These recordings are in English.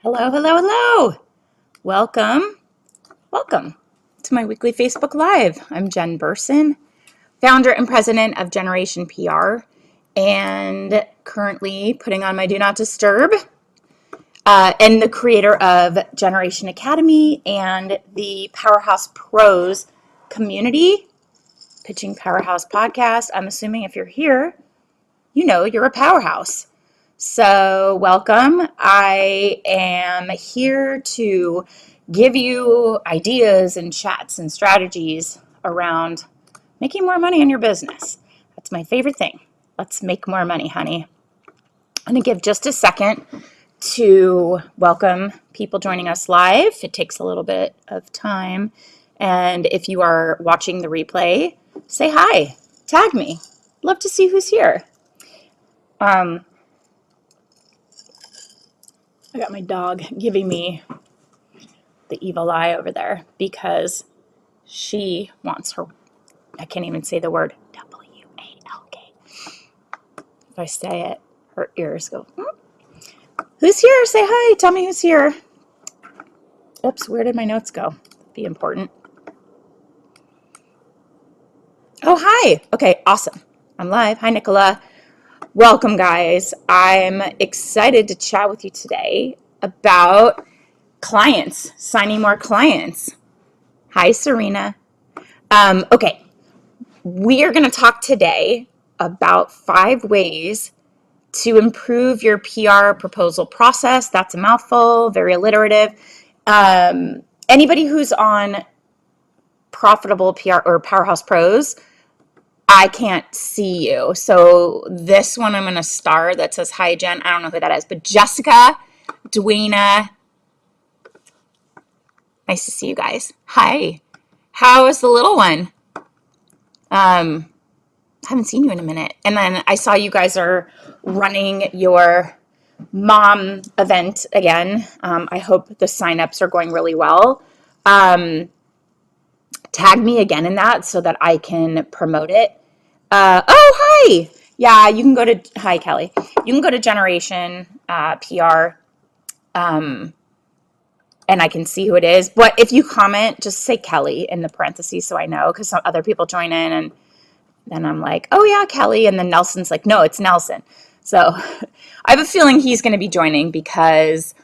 Hello, hello, hello. Welcome to my weekly Facebook Live. I'm Jen Burson, founder and president of Generation PR, and currently putting on my Do Not Disturb, and the creator of Generation Academy and the Powerhouse Pros community, Pitching Powerhouse podcast. I'm assuming if you're here, you know you're a powerhouse. So, welcome. I am here to give you ideas and chats and strategies around making more money in your business. That's my favorite thing. Let's make more money, honey. I'm going to give just a second to welcome people joining us live. It takes a little bit of time. And if you are watching the replay, say hi, tag me. Love to see who's here. I got my dog giving me the evil eye over there because she wants her, I can't even say the word, W-A-L-K. If I say it, her ears go, Who's here? Say hi. Tell me who's here. Oops, where did my notes go? Be important. Oh, hi. Okay, awesome. I'm live. Hi, Nicola. Welcome, guys. I'm excited to chat with you today about clients, signing more clients. Hi, Serena. Okay, we are going to talk today about 5 ways to improve your PR proposal process. That's a mouthful, very alliterative. Anybody who's on Profitable PR or Powerhouse Pros, I can't see you. So this one I'm going to star that says, hi, Jen. I don't know who that is, but Jessica, Dwayna, nice to see you guys. Hi. How is the little one? I haven't seen you in a minute. And then I saw you guys are running your mom event again. I hope the signups are going really well. Tag me again in that so that I can promote it. Oh, hi. Yeah, you can go to, hi, Kelly. You can go to Generation PR, and I can see who it is. But if you comment, just say Kelly in the parentheses so I know, because some other people join in and then I'm like, oh yeah, Kelly. And then Nelson's like, no, it's Nelson. So I have a feeling he's going to be joining because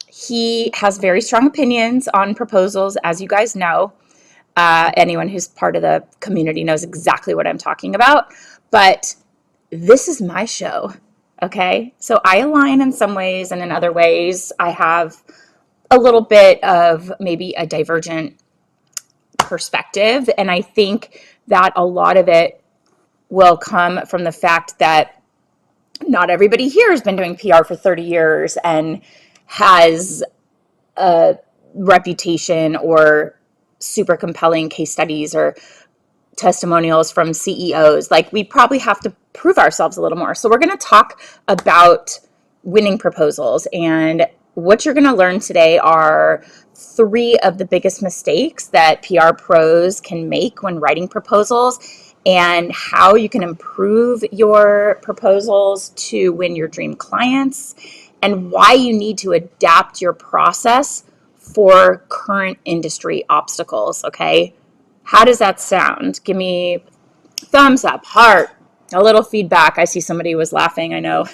he has very strong opinions on proposals, as you guys know. Anyone who's part of the community knows exactly what I'm talking about. But this is my show, okay? So I align in some ways, and in other ways, I have a little bit of maybe a divergent perspective. And I think that a lot of it will come from the fact that not everybody here has been doing PR for 30 years and has a reputation or super compelling case studies or testimonials from CEOs. Like, we probably have to prove ourselves a little more. So we're going to talk about winning proposals. And what you're going to learn today are 3 of the biggest mistakes that PR pros can make when writing proposals, and how you can improve your proposals to win your dream clients, and why you need to adapt your process for current industry obstacles, okay? How does that sound? Give me thumbs up, heart, a little feedback. I see somebody was laughing. I know.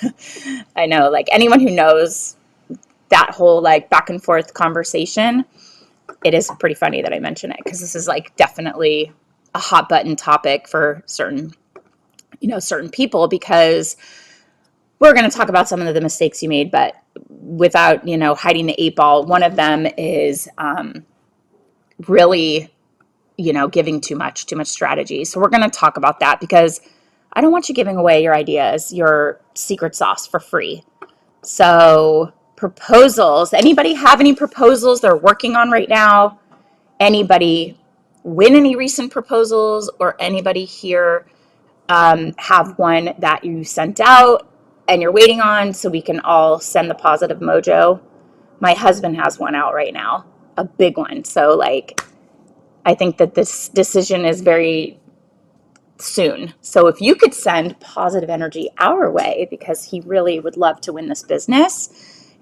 I know, like, anyone who knows that whole like back and forth conversation, it is pretty funny that I mention it because this is like definitely a hot button topic for certain people, because we're going to talk about some of the mistakes you made, but without, hiding the 8 ball. One of them is really, giving too much strategy. So we're going to talk about that because I don't want you giving away your ideas, your secret sauce for free. So proposals, anybody have any proposals they're working on right now? Anybody win any recent proposals, or anybody here have one that you sent out and you're waiting on so we can all send the positive mojo? My husband has one out right now, a big one. So like, I think that this decision is very soon. So if you could send positive energy our way, because he really would love to win this business,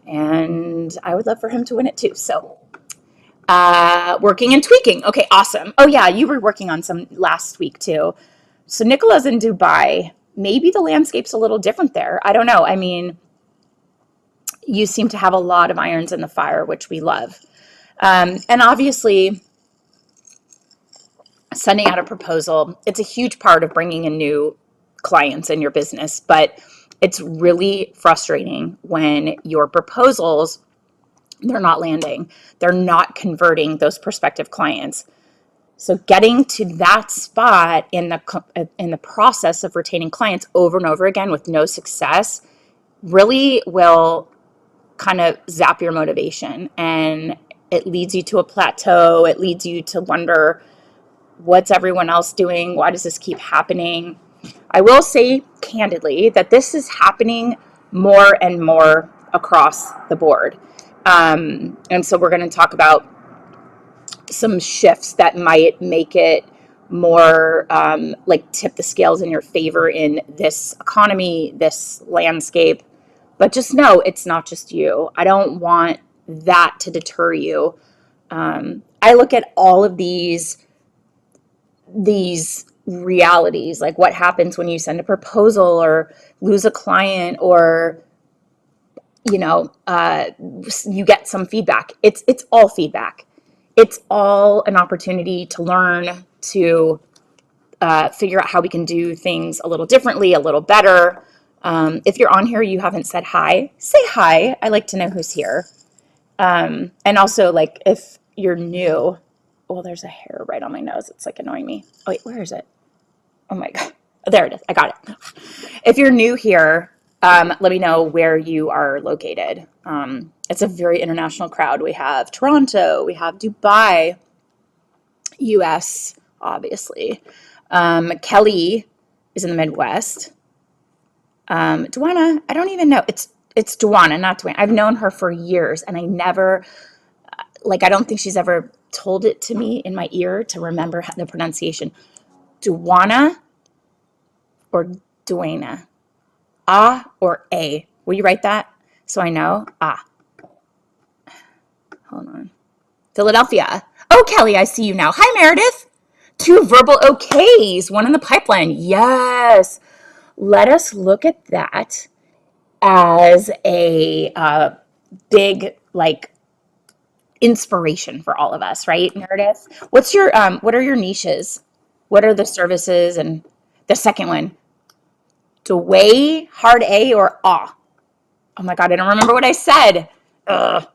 and I would love for him to win it too. So working and tweaking. Okay, awesome. Oh yeah, you were working on some last week too. So Nicola's in Dubai. Maybe the landscape's a little different there. I don't know. I mean, you seem to have a lot of irons in the fire, which we love. And obviously, sending out a proposal, it's a huge part of bringing in new clients in your business, but it's really frustrating when your proposals, they're not landing. They're not converting those prospective clients. So getting to that spot in the process of retaining clients over and over again with no success really will kind of zap your motivation, and it leads you to a plateau. It leads you to wonder, what's everyone else doing? Why does this keep happening? I will say candidly that this is happening more and more across the board. And so we're going to talk about some shifts that might make it more like tip the scales in your favor in this economy, this landscape. But just know it's not just you. I don't want that to deter you. I look at all of these realities, like what happens when you send a proposal or lose a client, or you get some feedback. It's all feedback. It's all an opportunity to learn, to figure out how we can do things a little differently, a little better. If you're on here, you haven't said hi, say hi. I like to know who's here. And also, like, if you're new, well, there's a hair right on my nose. It's like annoying me. Oh, wait, where is it? Oh my God. There it is. I got it. If you're new here, let me know where you are located. It's a very international crowd. We have Toronto, we have Dubai, US, obviously. Kelly is in the Midwest. Duana, I don't even know. It's Duana, not Duana. I've known her for years, and I never, I don't think she's ever told it to me in my ear to remember the pronunciation. Duana or Duana? Ah or A? Will you write that so I know? Ah. Hold on. Philadelphia. Oh, Kelly, I see you now. Hi, Meredith. 2 verbal okays, 1 in the pipeline. Yes. Let us look at that as a big, inspiration for all of us, right, Meredith? What are your niches? What are the services? And the second one, Dway, hard A or ah? Oh my God, I don't remember what I said. Ugh.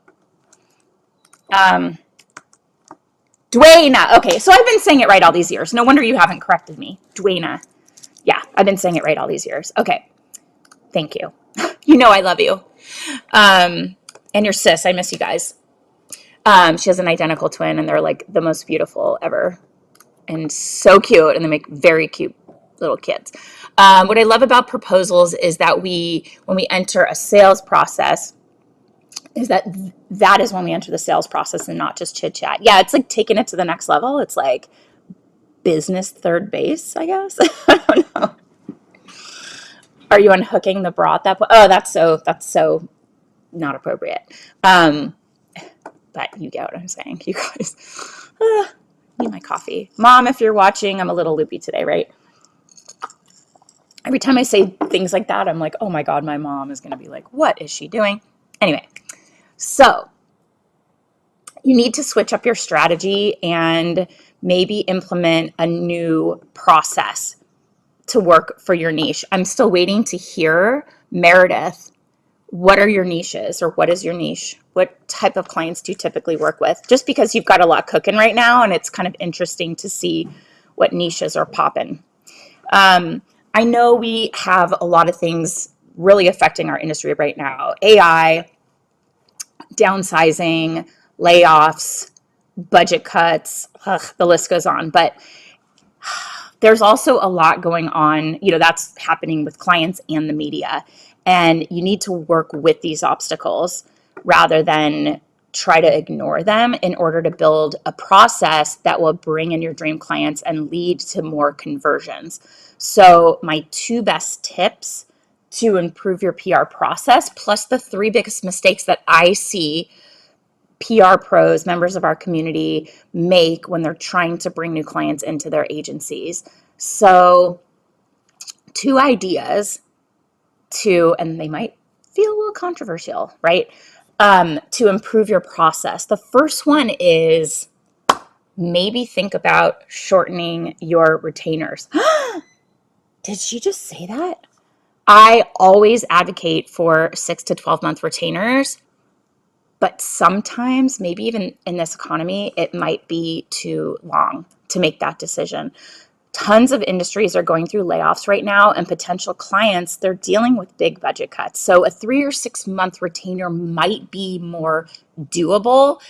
Dwayna. Okay, so I've been saying it right all these years. No wonder you haven't corrected me. Dwayna. Yeah, I've been saying it right all these years. Okay, thank you. You know I love you. And your sis, I miss you guys. She has an identical twin, and they're like the most beautiful ever, and so cute, and they make very cute little kids. What I love about proposals is that when we enter a sales process, is that is when we enter the sales process and not just chit chat. Yeah, it's like taking it to the next level. It's like business third base, I guess. I don't know. Are you unhooking the bra at that point? Oh, that's so not appropriate. But you get what I'm saying, you guys. Need my coffee. Mom, if you're watching, I'm a little loopy today, right? Every time I say things like that, I'm like, oh my God, my mom is going to be like, what is she doing? Anyway, so you need to switch up your strategy and maybe implement a new process to work for your niche. I'm still waiting to hear, Meredith, what are your niches, or what is your niche? What type of clients do you typically work with? Just because you've got a lot cooking right now, and it's kind of interesting to see what niches are popping. I know we have a lot of things really affecting our industry right now. AI, downsizing, layoffs, budget cuts, the list goes on. But there's also a lot going on, that's happening with clients and the media. And you need to work with these obstacles rather than try to ignore them in order to build a process that will bring in your dream clients and lead to more conversions. So my 2 best tips to improve your PR process, plus the three biggest mistakes that I see PR pros, members of our community, make when they're trying to bring new clients into their agencies. So, two ideas and they might feel a little controversial, right? To improve your process. The first one is maybe think about shortening your retainers. Did she just say that? I always advocate for 6 to 12 month retainers, but sometimes, maybe even in this economy, it might be too long to make that decision. Tons of industries are going through layoffs right now, and potential clients, they're dealing with big budget cuts. So a 3 or 6 month retainer might be more doable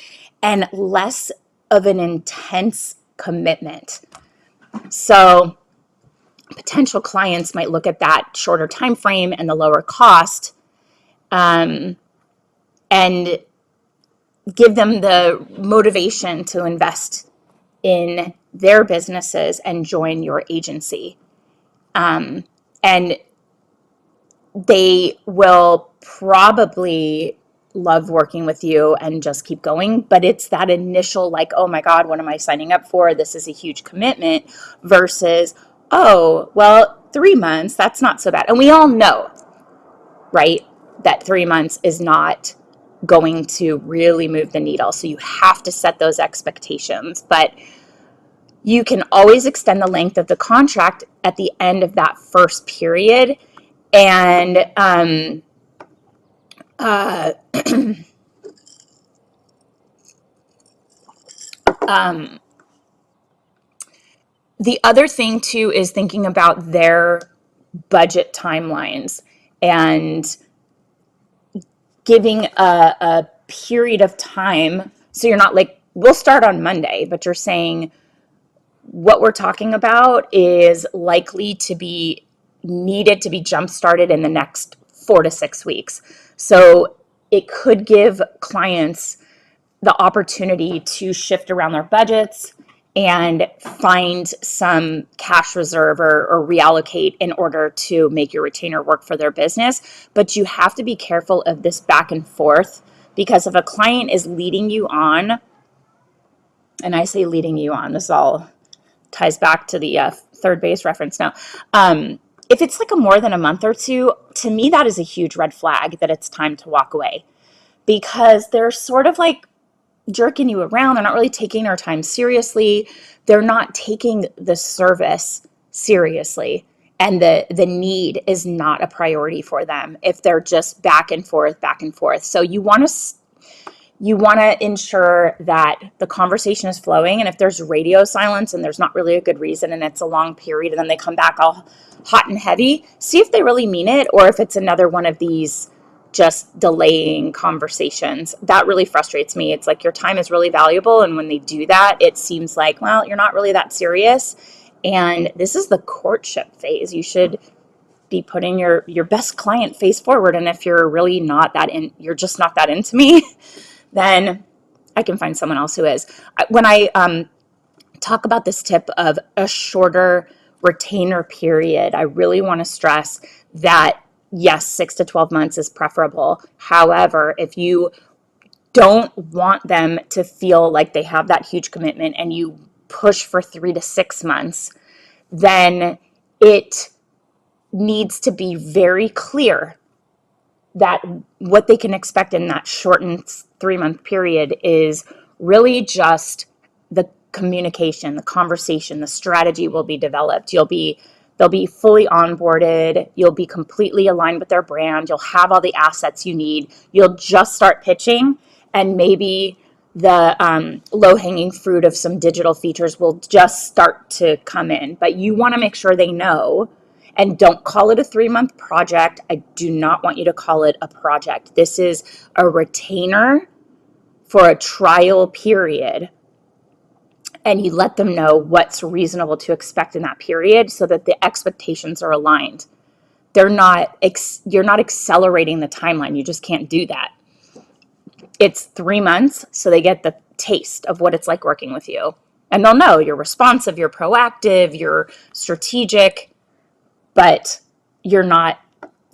and less of an intense commitment. So potential clients might look at that shorter time frame and the lower cost, and give them the motivation to invest in their businesses and join your agency. And they will probably love working with you and just keep going. But it's that initial, like, oh my God, what am I signing up for? This is a huge commitment versus, oh, well, 3 months, that's not so bad. And we all know, right, that 3 months is not going to really move the needle. So you have to set those expectations. But you can always extend the length of the contract at the end of that first period. And uh, the other thing too is thinking about their budget timelines and giving a period of time. So you're not like, we'll start on Monday, but you're saying what we're talking about is likely to be needed to be jump started in the next 4 to 6 weeks. So it could give clients the opportunity to shift around their budgets and find some cash reserve or reallocate in order to make your retainer work for their business. But you have to be careful of this back and forth, because if a client is leading you on, and I say leading you on, this all ties back to the third base reference now. If it's like a more than a month or two, to me, that is a huge red flag that it's time to walk away, because they're sort of like jerking you around. They're not really taking their time seriously. They're not taking the service seriously. And the need is not a priority for them if they're just back and forth, back and forth. So you want to ensure that the conversation is flowing. And if there's radio silence and there's not really a good reason and it's a long period and then they come back all hot and heavy, see if they really mean it or if it's another one of these just delaying conversations. That really frustrates me. It's like your time is really valuable. And when they do that, it seems like, well, you're not really that serious. And this is the courtship phase. You should be putting your best client face forward. And if you're really not that you're just not that into me, then I can find someone else who is. When I talk about this tip of a shorter retainer period, I really want to stress that yes, 6 to 12 months is preferable. However, if you don't want them to feel like they have that huge commitment and you push for 3 to 6 months, then it needs to be very clear that what they can expect in that shortened 3-month period is really just the communication, the conversation, the strategy will be developed. They'll be fully onboarded. You'll be completely aligned with their brand. You'll have all the assets you need. You'll just start pitching, and maybe the low-hanging fruit of some digital features will just start to come in. But you want to make sure they know. And don't call it a 3-month project. I do not want you to call it a project. This is a retainer for a trial period. And you let them know what's reasonable to expect in that period so that the expectations are aligned. You're not accelerating the timeline. You just can't do that. It's 3 months, so they get the taste of what it's like working with you. And they'll know you're responsive, you're proactive, you're strategic, but you're not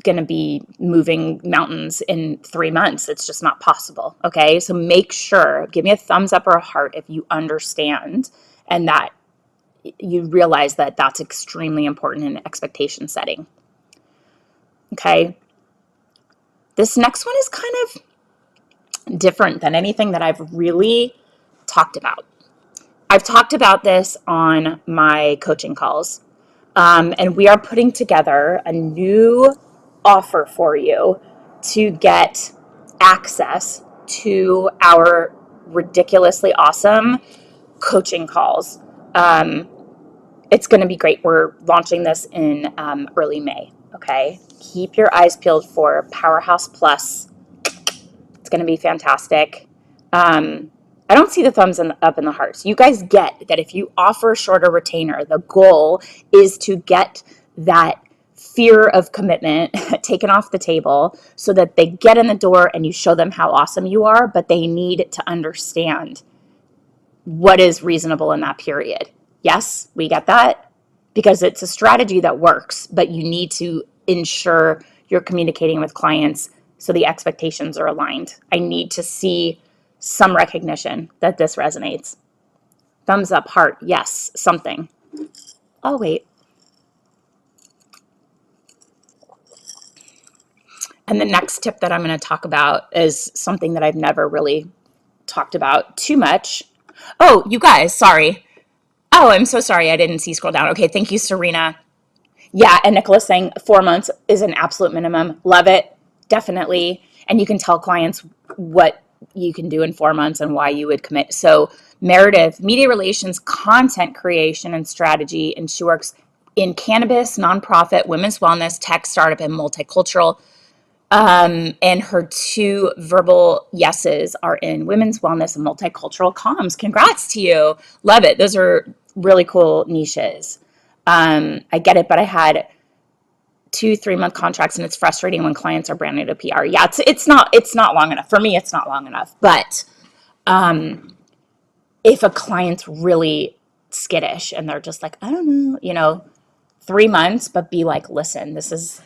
going to be moving mountains in 3 months. It's just not possible. Okay. So make sure, give me a thumbs up or a heart if you understand and that you realize that that's extremely important in expectation setting. Okay. This next one is kind of different than anything that I've really talked about. I've talked about this on my coaching calls, and we are putting together a new offer for you to get access to our ridiculously awesome coaching calls. It's going to be great. We're launching this in early May. Okay. Keep your eyes peeled for Powerhouse Plus. It's going to be fantastic. I don't see the thumbs up and the hearts. You guys get that if you offer a shorter retainer, the goal is to get that fear of commitment taken off the table so that they get in the door and you show them how awesome you are, but they need to understand what is reasonable in that period. Yes, we get that because it's a strategy that works, but you need to ensure you're communicating with clients so the expectations are aligned. I need to see some recognition that this resonates. Thumbs up, heart, yes, something. Oh, wait. And the next tip that I'm going to talk about is something that I've never really talked about too much. Oh, you guys, sorry. Oh, I'm so sorry. I didn't see scroll down. Okay, thank you, Serena. Yeah, and Nicola's saying 4 months is an absolute minimum. Love it, definitely. And you can tell clients what you can do in 4 months and why you would commit. So Meredith, media relations, content creation, and strategy, and she works in cannabis, nonprofit, women's wellness, tech, startup, and multicultural. And her 2 verbal yeses are in women's wellness and multicultural comms. Congrats to you. Love it. Those are really cool niches. I get it, but I had 2-3 month contracts and it's frustrating when clients are brand new to PR. Yeah, it's not long enough. For me, it's not long enough. But if a client's really skittish and they're just like, I don't know, 3 months, but be like, listen, this is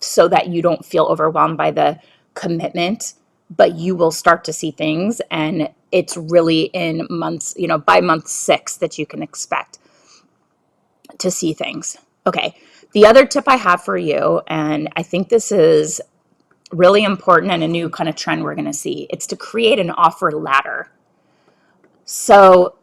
so that you don't feel overwhelmed by the commitment, but you will start to see things. And it's really in months, by month 6 that you can expect to see things. Okay. The other tip I have for you, and I think this is really important and a new kind of trend we're going to see, it's to create an offer ladder. So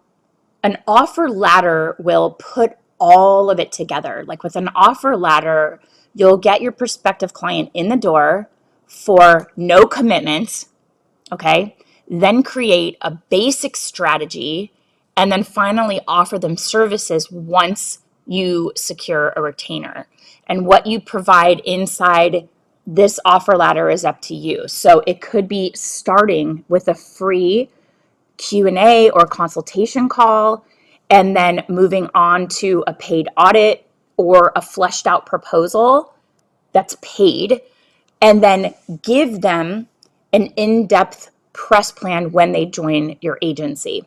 an offer ladder will put all of it together. Like with an offer ladder, you'll get your prospective client in the door for no commitment, okay? Then create a basic strategy and then finally offer them services once you secure a retainer. And what you provide inside this offer ladder is up to you. So it could be starting with a free Q&A or consultation call, and then moving on to a paid audit or a fleshed out proposal that's paid, and then give them an in-depth press plan when they join your agency.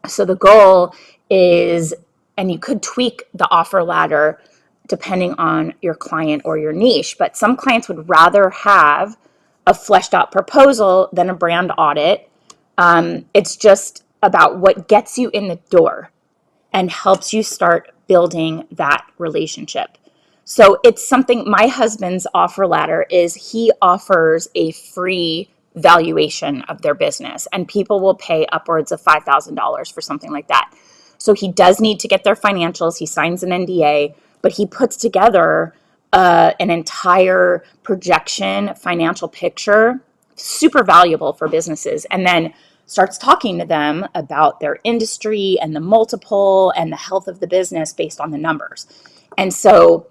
So the goal is, and you could tweak the offer ladder depending on your client or your niche, but some clients would rather have a fleshed out proposal than a brand audit. It's just about what gets you in the door and helps you start building that relationship. So it's something, my husband's offer ladder is he offers a free valuation of their business, and people will pay upwards of $5,000 for something like that. So he does need to get their financials. He signs an NDA, but he puts together an entire projection, financial picture, super valuable for businesses, and then starts talking to them about their industry and the multiple and the health of the business based on the numbers. And so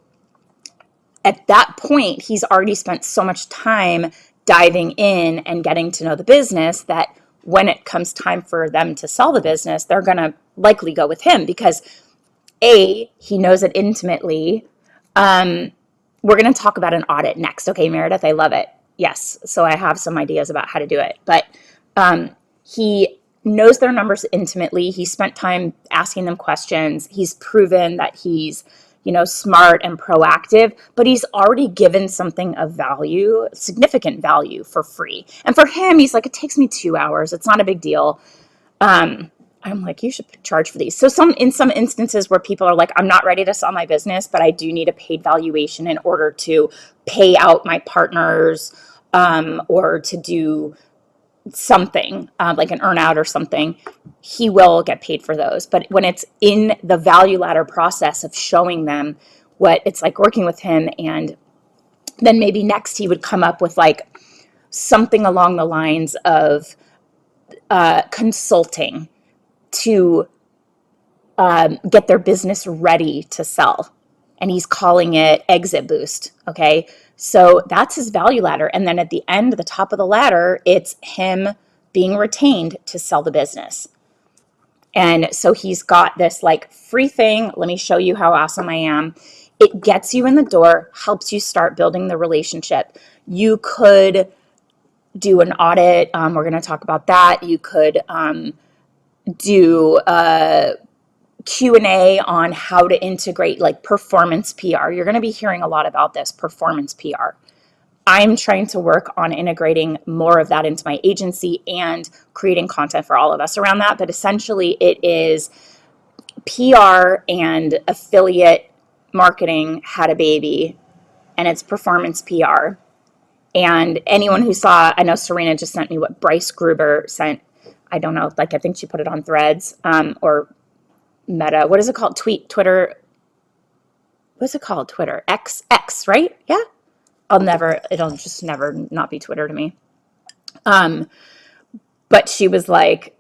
at that point, he's already spent so much time diving in and getting to know the business that when it comes time for them to sell the business, they're going to likely go with him because A, he knows it intimately. We're going to talk about an audit next. Okay, Meredith, I love it. Yes. So I have some ideas about how to do it, but he knows their numbers intimately. He spent time asking them questions. He's proven that he's smart and proactive, but he's already given something of value, significant value for free. And for him, he's like, it takes me 2 hours. It's not a big deal. I'm like, you should charge for these. So in some instances where people are like, I'm not ready to sell my business, but I do need a paid valuation in order to pay out my partners, or to do something, like an earn out or something, he will get paid for those. But when it's in the value ladder process of showing them what it's like working with him, and then maybe next he would come up with like something along the lines of consulting to get their business ready to sell. And he's calling it exit boost. Okay. So that's his value ladder. And then at the end, the top of the ladder, it's him being retained to sell the business. And so he's got this like free thing. Let me show you how awesome I am. It gets you in the door, helps you start building the relationship. You could do an audit. We're going to talk about that. You could do Q&A on how to integrate like performance PR. You're going to be hearing a lot about this performance PR. I'm trying to work on integrating more of that into my agency and creating content for all of us around that. But essentially, it is PR and affiliate marketing had a baby, and it's performance PR. And anyone who saw, I know Serena just sent me what Bryce Gruber sent. I don't know, like I think she put it on Threads, or Meta. What is it called? Twitter. What's it called? Twitter. X, right? Yeah. It'll just never not be Twitter to me. But she was like,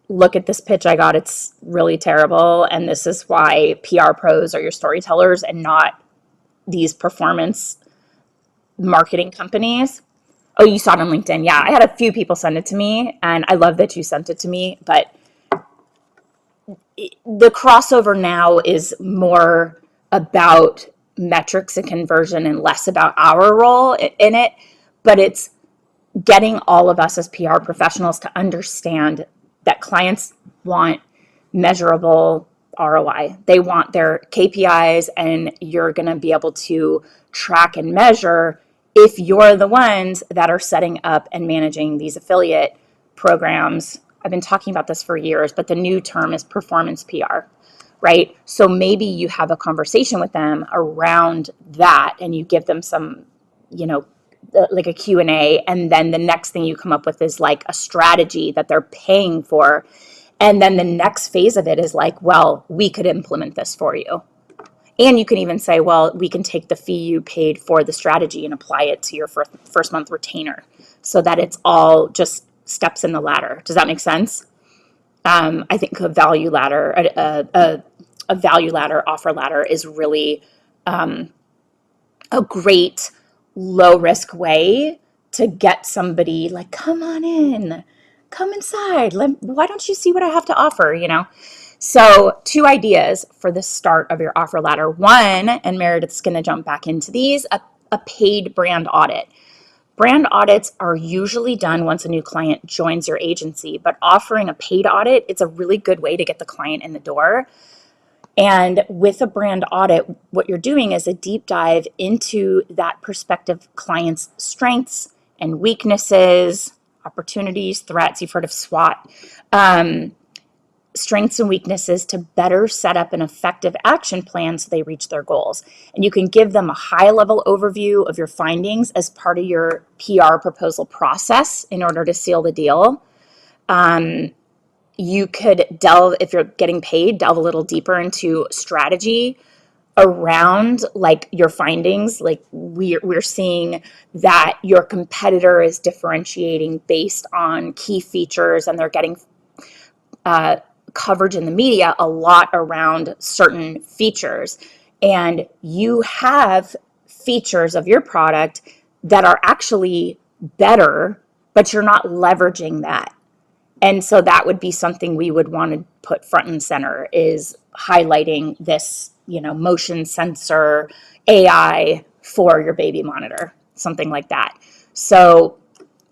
look at this pitch I got. It's really terrible. And this is why PR pros are your storytellers and not these performance marketing companies. Oh, you saw it on LinkedIn. Yeah, I had a few people send it to me, and I love that you sent it to me. But the crossover now is more about metrics and conversion and less about our role in it. But it's getting all of us as PR professionals to understand that clients want measurable ROI. They want their KPIs, and you're going to be able to track and measure if you're the ones that are setting up and managing these affiliate programs. I've been talking about this for years, but the new term is performance PR, right? So maybe you have a conversation with them around that, and you give them some, like a Q&A, and then the next thing you come up with is like a strategy that they're paying for. And then the next phase of it is like, well, we could implement this for you. And you can even say, well, we can take the fee you paid for the strategy and apply it to your first month retainer, so that it's all just steps in the ladder. Does that make sense? I think a value ladder, a value ladder, offer ladder is really a great low risk way to get somebody like, come on in, come inside. Why don't you see what I have to offer? So 2 ideas for the start of your offer ladder. One, and Meredith's going to jump back into these, a paid brand audit. Brand audits are usually done once a new client joins your agency, but offering a paid audit, it's a really good way to get the client in the door. And with a brand audit, what you're doing is a deep dive into that prospective client's strengths and weaknesses, opportunities, threats. You've heard of SWOT. Strengths and weaknesses to better set up an effective action plan so they reach their goals. And you can give them a high-level overview of your findings as part of your PR proposal process in order to seal the deal. You could delve, if you're getting paid, delve a little deeper into strategy around like your findings. Like we're seeing that your competitor is differentiating based on key features, and they're getting coverage in the media a lot around certain features. And you have features of your product that are actually better, but you're not leveraging that. And so that would be something we would want to put front and center, is highlighting this, motion sensor AI for your baby monitor, something like that. So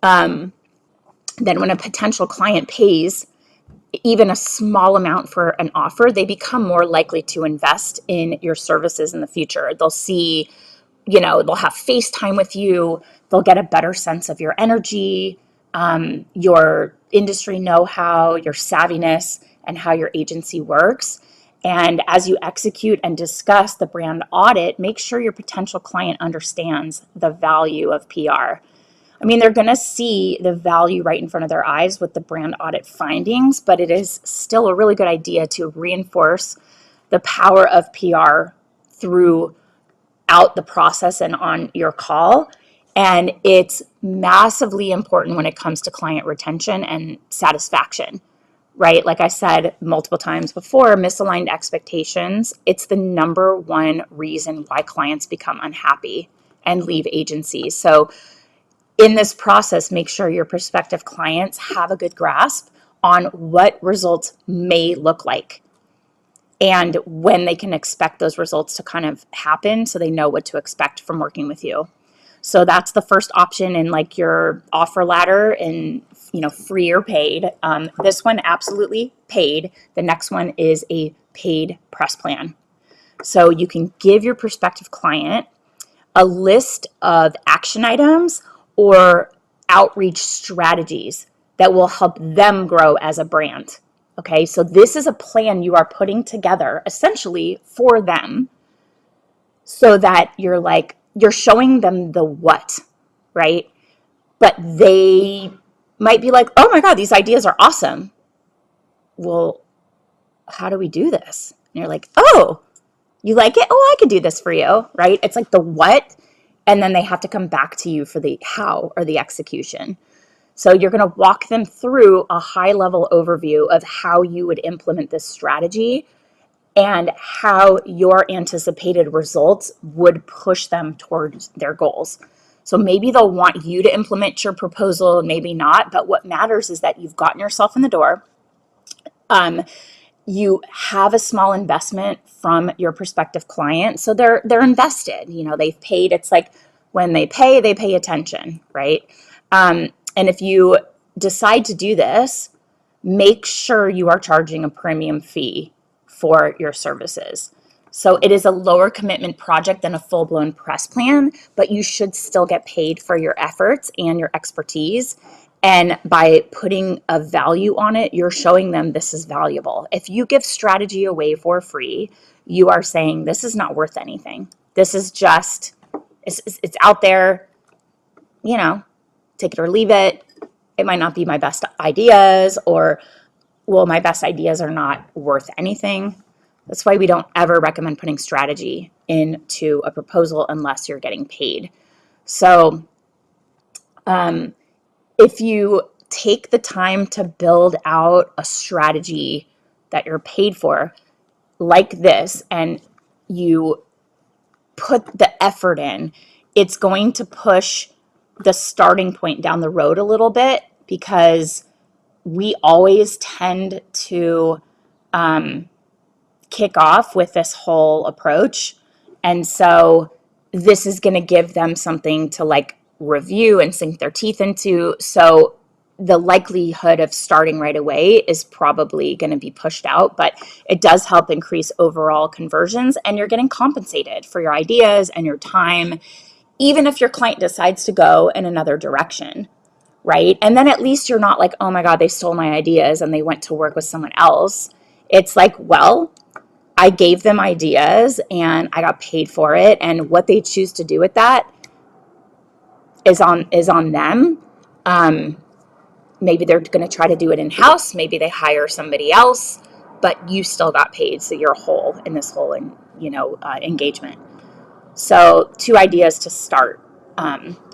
then when a potential client pays, even a small amount for an offer, they become more likely to invest in your services in the future. They'll see, they'll have FaceTime with you. They'll get a better sense of your energy, your industry know-how, your savviness, and how your agency works. And as you execute and discuss the brand audit, make sure your potential client understands the value of PR. I mean, they're going to see the value right in front of their eyes with the brand audit findings, but it is still a really good idea to reinforce the power of PR throughout the process and on your call. And it's massively important when it comes to client retention and satisfaction, right? Like I said multiple times before, misaligned expectations, it's the number one reason why clients become unhappy and leave agencies. So in this process, make sure your prospective clients have a good grasp on what results may look like and when they can expect those results to kind of happen, so they know what to expect from working with you. So that's the first option in like your offer ladder, and free or paid. This one absolutely paid. The next one is a paid press plan. So you can give your prospective client a list of action items or outreach strategies that will help them grow as a brand. Okay, so this is a plan you are putting together essentially for them, so that you're showing them the what, right? But they might be like, oh my God, these ideas are awesome. Well, how do we do this? And you're like, oh, you like it? Oh, I could do this for you, right? It's like the what, and then they have to come back to you for the how or the execution. So you're going to walk them through a high level overview of how you would implement this strategy and how your anticipated results would push them towards their goals. So maybe they'll want you to implement your proposal, maybe not, but what matters is that you've gotten yourself in the door. You have a small investment from your prospective client, so they're invested. They've paid. It's like when they pay attention, right? And if you decide to do this, make sure you are charging a premium fee for your services. So it is a lower commitment project than a full-blown press plan, but you should still get paid for your efforts and your expertise. And by putting a value on it, you're showing them this is valuable. If you give strategy away for free, you are saying this is not worth anything. This is just, it's out there, take it or leave it. It might not be my best ideas, or, well, my best ideas are not worth anything. That's why we don't ever recommend putting strategy into a proposal unless you're getting paid. So if you take the time to build out a strategy that you're paid for like this, and you put the effort in, it's going to push the starting point down the road a little bit, because we always tend to kick off with this whole approach. And so this is going to give them something to review and sink their teeth into. So the likelihood of starting right away is probably going to be pushed out, but it does help increase overall conversions, and you're getting compensated for your ideas and your time, even if your client decides to go in another direction, right? And then at least you're not like, oh my God, they stole my ideas and they went to work with someone else. It's like, well, I gave them ideas and I got paid for it, and what they choose to do with that is on them. Maybe they're going to try to do it in-house. Maybe they hire somebody else, but you still got paid. So you're whole in this whole, engagement. So 2 ideas to start,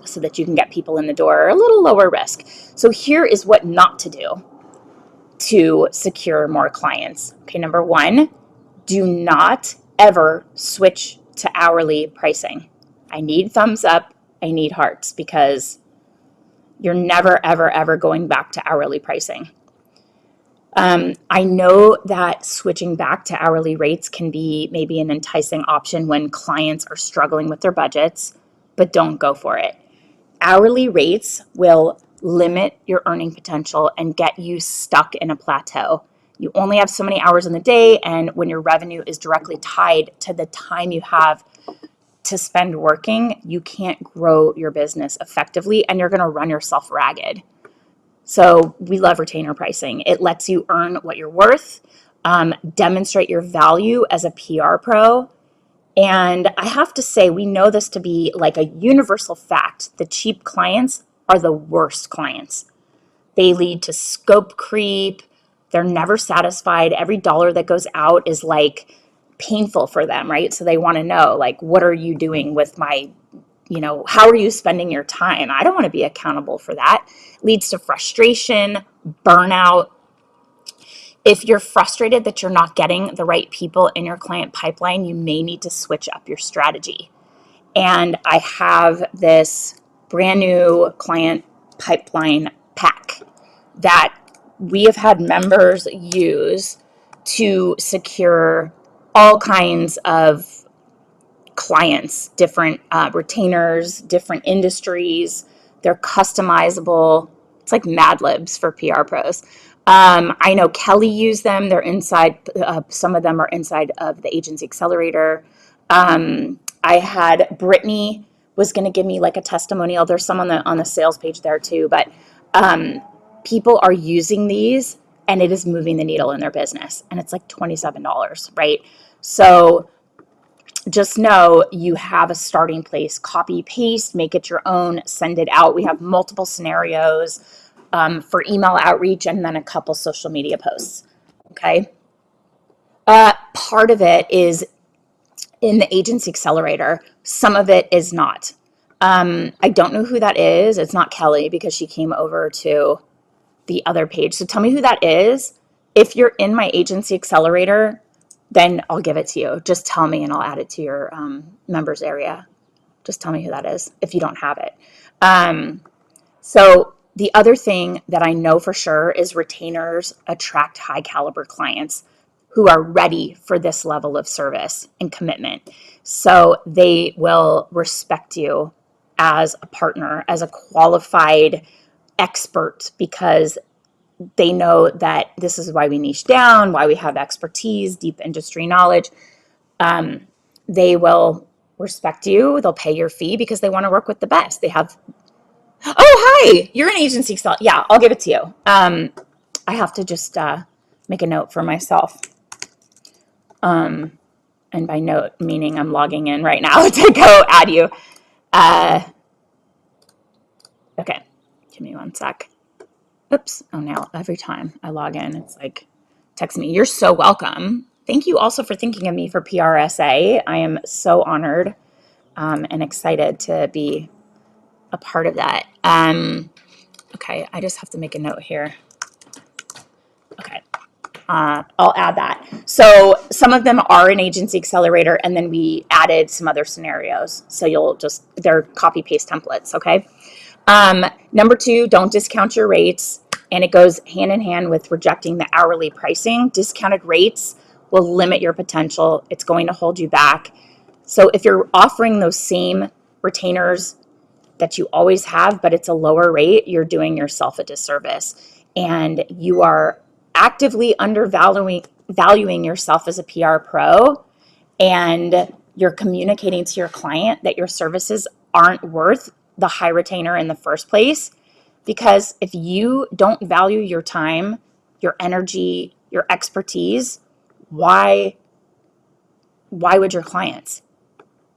so that you can get people in the door, a little lower risk. So here is what not to do to secure more clients. Okay, number 1, do not ever switch to hourly pricing. I need thumbs up. I need hearts, because you're never, ever, ever going back to hourly pricing. I know that switching back to hourly rates can be maybe an enticing option when clients are struggling with their budgets, but don't go for it. Hourly rates will limit your earning potential and get you stuck in a plateau. You only have so many hours in the day, and when your revenue is directly tied to the time you have to spend working, you can't grow your business effectively and you're going to run yourself ragged. So we love retainer pricing. It lets you earn what you're worth, demonstrate your value as a PR pro. And I have to say, we know this to be like a universal fact. The cheap clients are the worst clients. They lead to scope creep. They're never satisfied. Every dollar that goes out is like painful for them, right? So they want to know, like, what are you doing with my, how are you spending your time? I don't want to be accountable for that. Leads to frustration, burnout. If you're frustrated that you're not getting the right people in your client pipeline, you may need to switch up your strategy. And I have this brand new client pipeline pack that we have had members use to secure all kinds of clients, different retainers, different industries. They're customizable. It's like Mad Libs for PR pros. I know Kelly used them. They're inside, some of them are inside of the Agency Accelerator. I had Brittany was going to give me like a testimonial. There's some on the sales page there too, but people are using these and it is moving the needle in their business. And it's like $27, right? So just know you have a starting place. Copy, paste, make it your own, send it out. We have multiple scenarios for email outreach and then a couple social media posts. Okay. Part of it is in the Agency Accelerator. Some of it is not. I don't know who that is. It's not Kelly because she came over to the other page. So tell me who that is. If you're in my Agency Accelerator, then I'll give it to you. Just tell me and I'll add it to your members area. Just tell me who that is if you don't have it. So the other thing that I know for sure is retainers attract high caliber clients who are ready for this level of service and commitment. So they will respect you as a partner, as a qualified expert, because they know that this is why we niche down, why we have expertise, deep industry knowledge. They will respect you. They'll pay your fee because they want to work with the best. They have, oh, hi, you're an agency. Yeah, I'll give it to you. I have to just make a note for myself. And by note, meaning I'm logging in right now to go add you. Okay, give me one sec. Oops. Oh, now every time I log in, it's like, text me. You're so welcome. Thank you also for thinking of me for PRSA. I am so honored and excited to be a part of that. Okay, I just have to make a note here. Okay, I'll add that. So some of them are an Agency Accelerator, and then we added some other scenarios. So they're copy paste templates, okay? Number 2, don't discount your rates. And it goes hand in hand with rejecting the hourly pricing. Discounted rates will limit your potential. It's going to hold you back. So if you're offering those same retainers that you always have, but it's a lower rate, you're doing yourself a disservice. And you are actively undervaluing yourself as a PR pro. And you're communicating to your client that your services aren't worth the high retainer in the first place. Because if you don't value your time, your energy, your expertise, why would your clients?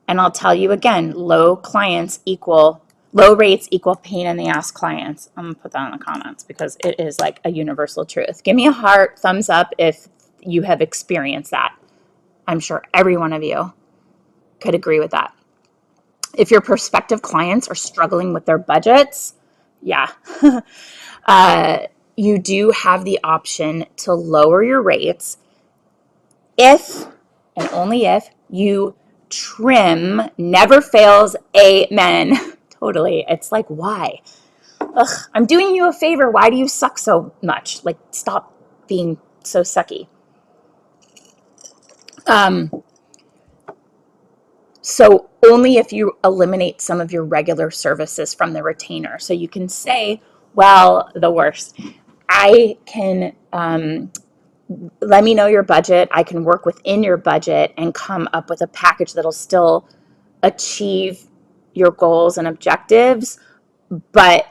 And I'll tell you again, low rates equal pain in the ass clients. I'm gonna put that in the comments because it is like a universal truth. Give me a heart, thumbs up if you have experienced that. I'm sure every one of you could agree with that. If your prospective clients are struggling with their budgets, yeah, you do have the option to lower your rates if and only if you trim never fails. Amen. Totally. It's like, why? Ugh, I'm doing you a favor. Why do you suck so much? Like, stop being so sucky. So only if you eliminate some of your regular services from the retainer. So you can say, Well, the worst. I can let me know your budget. I can work within your budget and come up with a package that'll still achieve your goals and objectives, but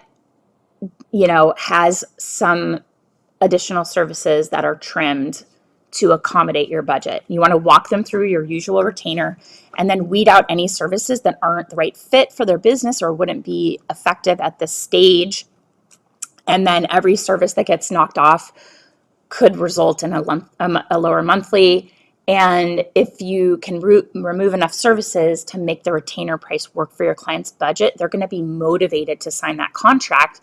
has some additional services that are trimmed to accommodate your budget. You want to walk them through your usual retainer and then weed out any services that aren't the right fit for their business or wouldn't be effective at this stage. And then every service that gets knocked off could result in a lower monthly. And if you can remove enough services to make the retainer price work for your client's budget, they're going to be motivated to sign that contract.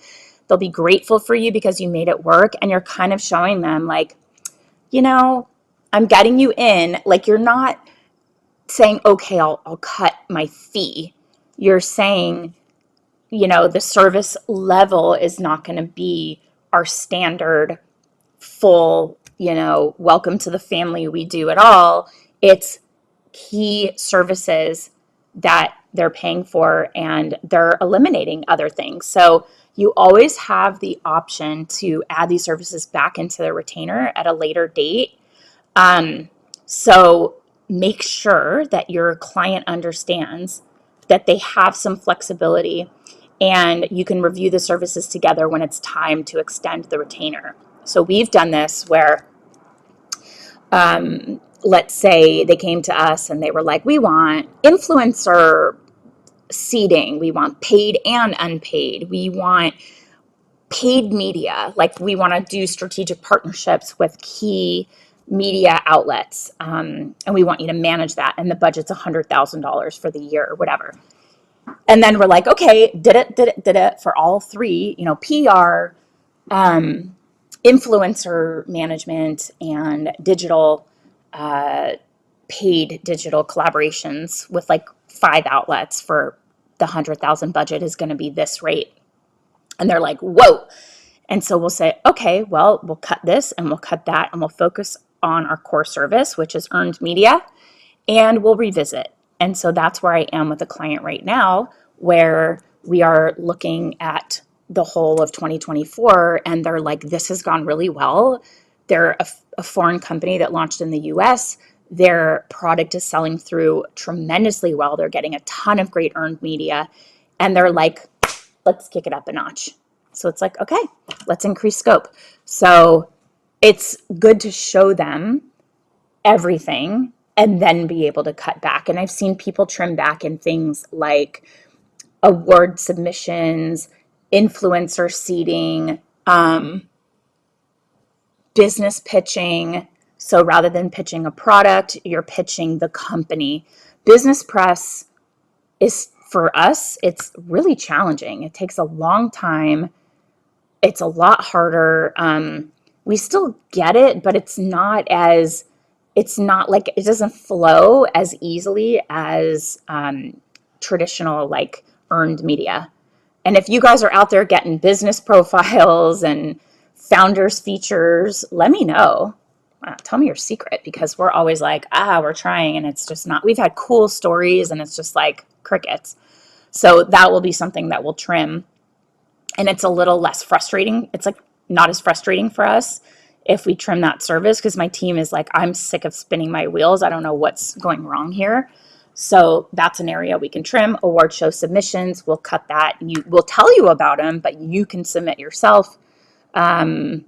They'll be grateful for you because you made it work, and you're kind of showing them like, I'm getting you in. Like, you're not saying, okay, I'll cut my fee. You're saying, the service level is not going to be our standard full, welcome to the family, we do it all. It's key services that they're paying for, and they're eliminating other things. So you always have the option to add these services back into the retainer at a later date. So make sure that your client understands that they have some flexibility, and you can review the services together when it's time to extend the retainer. So we've done this where, let's say they came to us and they were like, we want influencer seeding, we want paid and unpaid, we want paid media, like we want to do strategic partnerships with key media outlets, and we want you to manage that, and the budget's $100,000 for the year or whatever. And then we're like, okay, did it for all three, PR, influencer management, and digital, paid digital collaborations with like 5 outlets for the 100,000 budget is going to be this rate. And they're like, whoa. And so we'll say, okay, well, we'll cut this and we'll cut that and we'll focus on our core service, which is earned media, and we'll revisit. And so that's where I am with a client right now, where we are looking at the whole of 2024, and they're like, this has gone really well. They're a foreign company that launched in the US. Their product is selling through tremendously well. They're getting a ton of great earned media. And they're like, let's kick it up a notch. So it's like, okay, let's increase scope. So it's good to show them everything and then be able to cut back. And I've seen people trim back in things like award submissions, influencer seeding, business pitching. So rather than pitching a product, you're pitching the company. Business press is, for us, it's really challenging. It takes a long time. It's a lot harder. We still get it, but it's not like, it doesn't flow as easily as traditional like earned media. And if you guys are out there getting business profiles and founders features, let me know. Tell me your secret, because we're always like, we're trying, and it's just not. We've had cool stories, and it's just like crickets. So that will be something that we'll trim. And it's a little less frustrating. It's like not as frustrating for us if we trim that service, because my team is like, I'm sick of spinning my wheels. I don't know what's going wrong here. So that's an area we can trim. Award show submissions, we'll cut that. We'll tell you about them, but you can submit yourself. Sample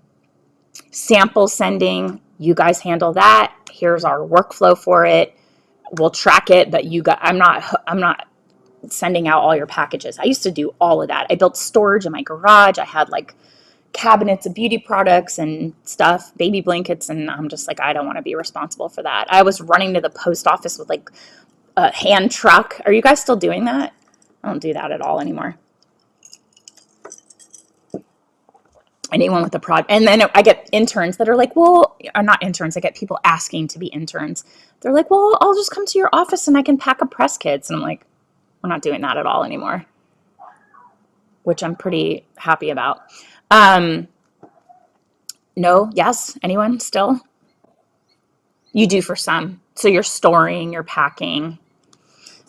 sending, you guys handle that. Here's our workflow for it. We'll track it, but I'm not sending out all your packages. I used to do all of that. I built storage in my garage. I had like cabinets of beauty products and stuff, baby blankets, and I'm just like, I don't want to be responsible for that. I was running to the post office with like a hand truck. Are you guys still doing that? I don't do that at all anymore. Anyone with a product. And then I get interns that are like, well, or not interns, I get people asking to be interns. They're like, well, I'll just come to your office and I can pack up press kits. And I'm like, we're not doing that at all anymore, which I'm pretty happy about. No, yes, anyone still? You do for some. So you're storing, you're packing.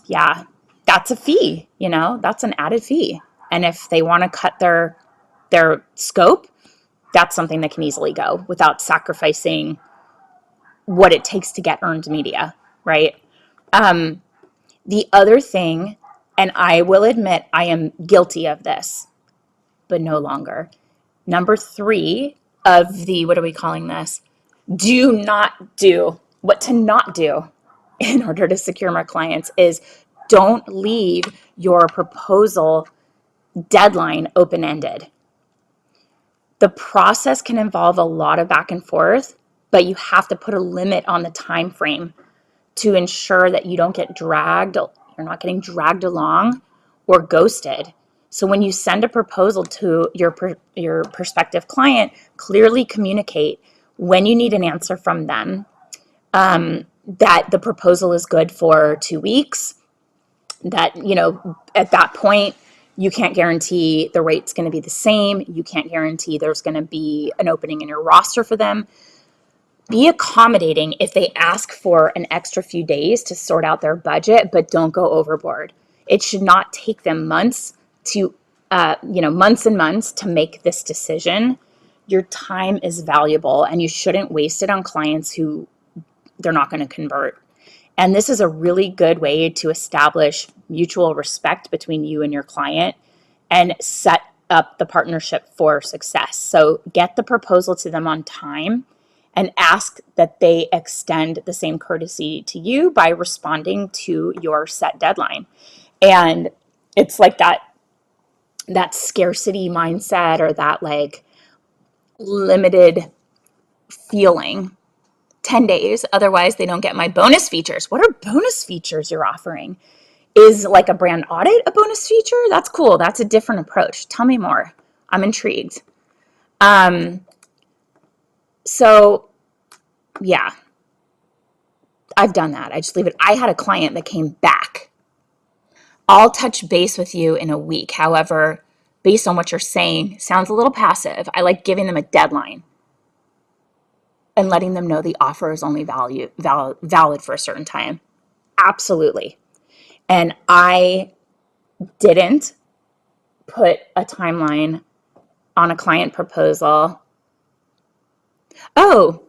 Yeah, that's a fee, that's an added fee. And if they want to cut their their scope, that's something that can easily go without sacrificing what it takes to get earned media, right? The other thing, and I will admit I am guilty of this, but no longer. Number 3 of the, what are we calling this? Do not do, what to not do in order to secure more clients is don't leave your proposal deadline open-ended. The process can involve a lot of back and forth, but you have to put a limit on the time frame to ensure that you don't get dragged, you're not getting dragged along or ghosted. So when you send a proposal to your prospective client, clearly communicate when you need an answer from them, that the proposal is good for 2 weeks, that, at that point, you can't guarantee the rate's going to be the same. You can't guarantee there's going to be an opening in your roster for them. Be accommodating if they ask for an extra few days to sort out their budget, but don't go overboard. It should not take them months to, months and months to make this decision. Your time is valuable and you shouldn't waste it on clients who they're not going to convert. And this is a really good way to establish mutual respect between you and your client and set up the partnership for success. So get the proposal to them on time and ask that they extend the same courtesy to you by responding to your set deadline. And it's like that scarcity mindset or that like limited feeling. 10 days, otherwise they don't get my bonus features. What are bonus features you're offering? Is like a brand audit a bonus feature? That's cool. That's a different approach. Tell me more. I'm intrigued. So yeah, I've done that. I just leave it. I had a client that came back. I'll touch base with you in a week. However, based on what you're saying, sounds a little passive. I like giving them a deadline and letting them know the offer is only valid for a certain time. Absolutely. And I didn't put a timeline on a client proposal. Oh,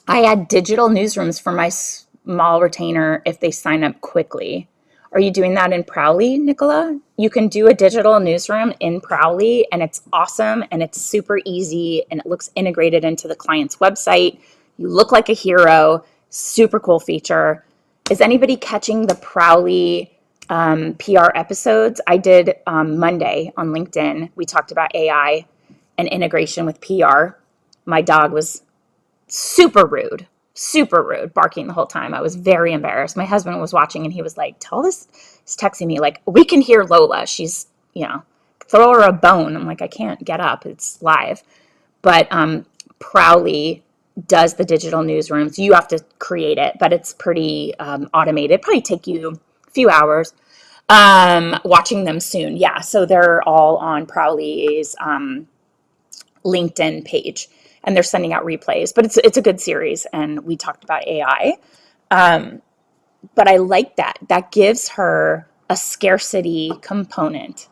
I add digital newsrooms for my small retainer if they sign up quickly. Are you doing that in Prowly, Nicola? You can do a digital newsroom in Prowly, and it's awesome, and it's super easy, and it looks integrated into the client's website. You look like a hero. Super cool feature. Is anybody catching the Prowly PR episodes? I did Monday on LinkedIn. We talked about AI and integration with PR. My dog was super rude, barking the whole time. I was very embarrassed. My husband was watching and he was like, he's texting me like, we can hear Lola. She's, throw her a bone. I'm like, I can't get up. It's live. But Prowly does the digital newsrooms. You have to create it, but it's pretty automated. Probably take you a few hours. Watching them soon. Yeah. So they're all on Prowly's LinkedIn page. And they're sending out replays, but it's a good series. And we talked about AI. But I like that. That gives her a scarcity component.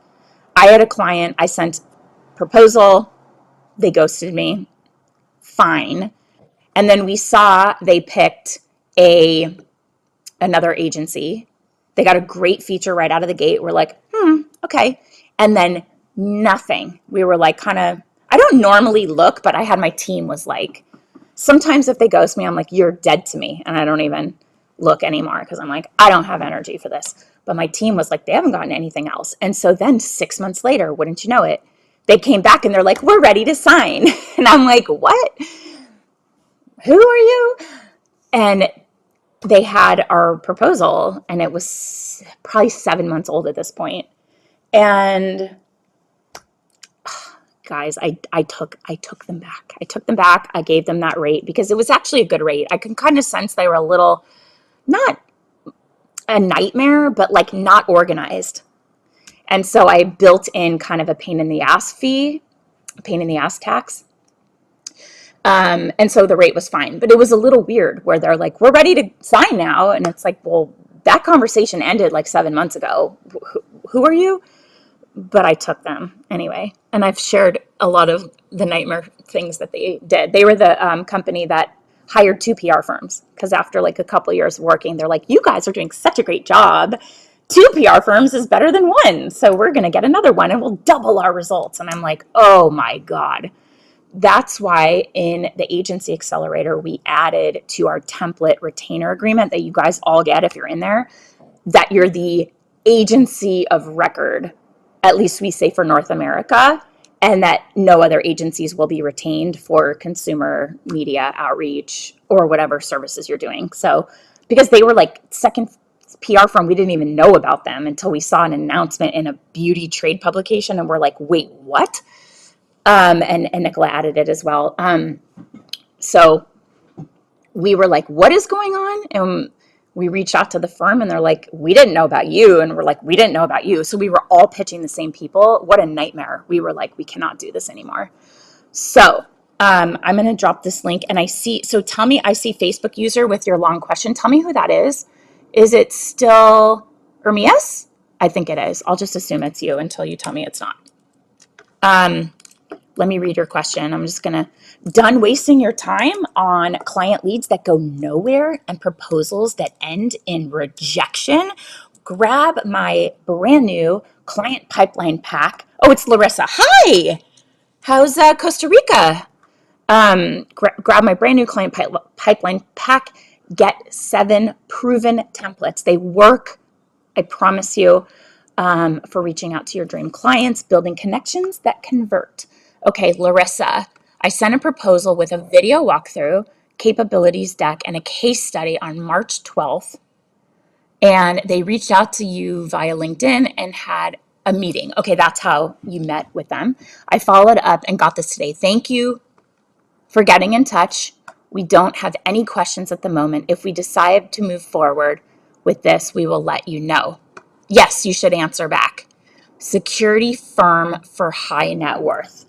I had a client, I sent proposal, they ghosted me. Fine. And then we saw they picked another agency. They got a great feature right out of the gate. We're like, okay. And then nothing. We were like I don't normally look, but I had my team was like, sometimes if they ghost me, I'm like, you're dead to me. And I don't even look anymore because I'm like, I don't have energy for this. But my team was like, they haven't gotten anything else. And so then 6 months later, wouldn't you know it, they came back and they're like, we're ready to sign. And I'm like, what? Who are you? And they had our proposal and it was probably 7 months old at this point. And guys, I took them back. I took them back. I gave them that rate because it was actually a good rate. I can kind of sense they were a little, not a nightmare, but like not organized. And so I built in kind of a pain in the ass fee, a pain in the ass tax. And so the rate was fine, but it was a little weird where they're like, we're ready to sign now. And it's like, well, that conversation ended like 7 months ago. Who are you? but I took them anyway. And I've shared a lot of the nightmare things that they did. They were the company that hired 2 PR firms because after like a couple years of working, they're like, you guys are doing such a great job. 2 PR firms is better than one. So we're going to get another one and we'll double our results. And I'm like, oh my God. That's why in the agency accelerator, we added to our template retainer agreement that you guys all get if you're in there, that you're the agency of record, at least we say for North America, and that no other agencies will be retained for consumer media outreach or whatever services you're doing. So, because they were like second PR firm, we didn't even know about them until we saw an announcement in a beauty trade publication, and we're like, wait, what? And Nicola added it as well. So we were like, what is going on? And we reached out to the firm and they're like, we didn't know about you. And we're like, we didn't know about you. So we were all pitching the same people. What a nightmare. We were like, we cannot do this anymore. So I'm going to drop this link and so tell me, I see Facebook user with your long question. Tell me who that is. Is it still Ermias? I think it is. I'll just assume it's you until you tell me it's not. Let me read your question. I'm just going to, done wasting your time on client leads that go nowhere and proposals that end in rejection. Grab my brand new client pipeline pack. Oh, it's Larissa. Hi. How's Costa Rica? Grab my brand new client pipeline pack. Get 7 proven templates. They work, I promise you, for reaching out to your dream clients, building connections that convert. Okay, Larissa, I sent a proposal with a video walkthrough, capabilities deck, and a case study on March 12th. And they reached out to you via LinkedIn and had a meeting. Okay, that's how you met with them. I followed up and got this today. Thank you for getting in touch. We don't have any questions at the moment. If we decide to move forward with this, we will let you know. Yes, you should answer back. Security firm for high net worth.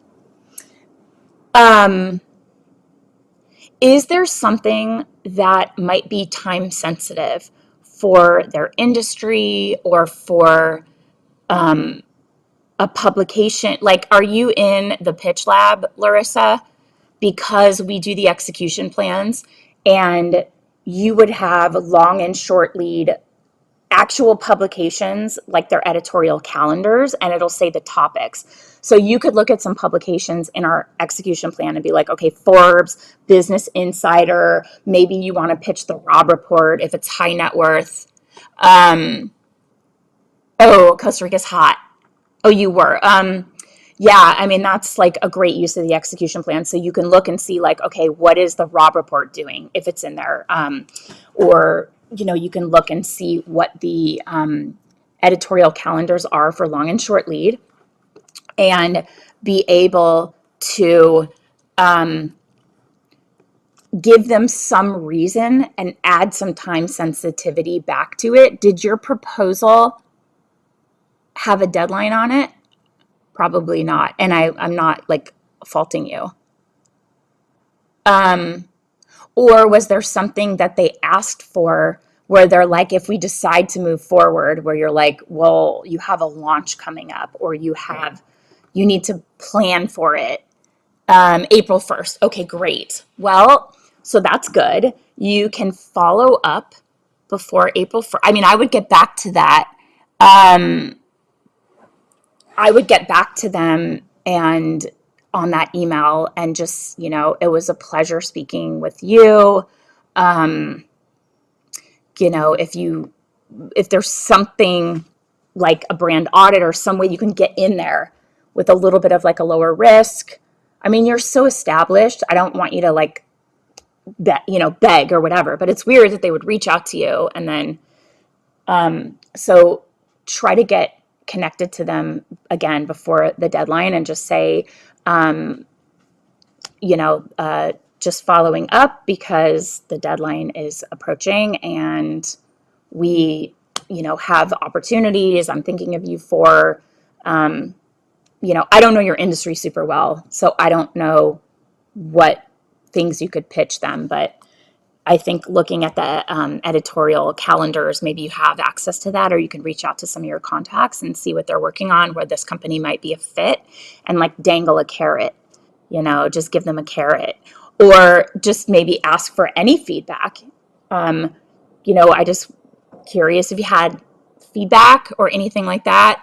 Is there something that might be time sensitive for their industry or for a publication? Like, are you in the pitch lab, Larissa? Because we do the execution plans and you would have long and short lead actual publications like their editorial calendars, and it'll say the topics. So you could look at some publications in our execution plan and be like, okay, Forbes, Business Insider, maybe you want to pitch the Rob Report if it's high net worth. Oh, Costa Rica's hot. Oh, you were. Yeah, I mean, that's like a great use of the execution plan. So you can look and see like, okay, what is the Rob Report doing if it's in there? Or, you can look and see what the editorial calendars are for long and short lead and be able to give them some reason and add some time sensitivity back to it. Did your proposal have a deadline on it? Probably not. And I'm not like faulting you. Or was there something that they asked for where they're like, if we decide to move forward, where you're like, well, you have a launch coming up or you need to plan for it. April 1st. Okay, great. Well, so that's good. You can follow up before April 1st. I mean, I would get back to that. I would get back to them and on that email and just, it was a pleasure speaking with you. If there's something like a brand audit or some way you can get in there with a little bit of like a lower risk. I mean, you're so established. I don't want you to like, beg or whatever, but it's weird that they would reach out to you and then, so try to get connected to them again before the deadline and just say, just following up because the deadline is approaching and we, have opportunities. I'm thinking of you for, I don't know your industry super well, so I don't know what things you could pitch them, but I think looking at the editorial calendars, maybe you have access to that, or you can reach out to some of your contacts and see what they're working on, where this company might be a fit, and like dangle a carrot, just give them a carrot, or just maybe ask for any feedback. I just curious if you had feedback or anything like that.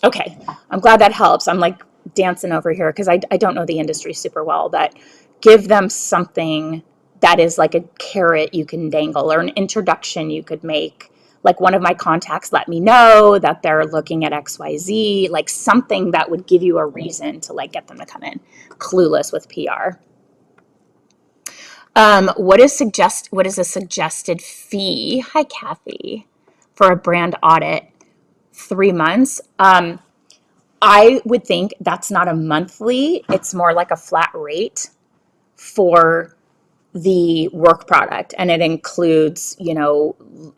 Okay, I'm glad that helps. I'm like dancing over here because I don't know the industry super well, but give them something that is like a carrot you can dangle or an introduction you could make. Like one of my contacts let me know that they're looking at XYZ, like something that would give you a reason to like get them to come in. Clueless with PR. What is a suggested fee? Hi, Kathy, for a brand audit. 3 months. I would think that's not a monthly. It's more like a flat rate for the work product, and it includes,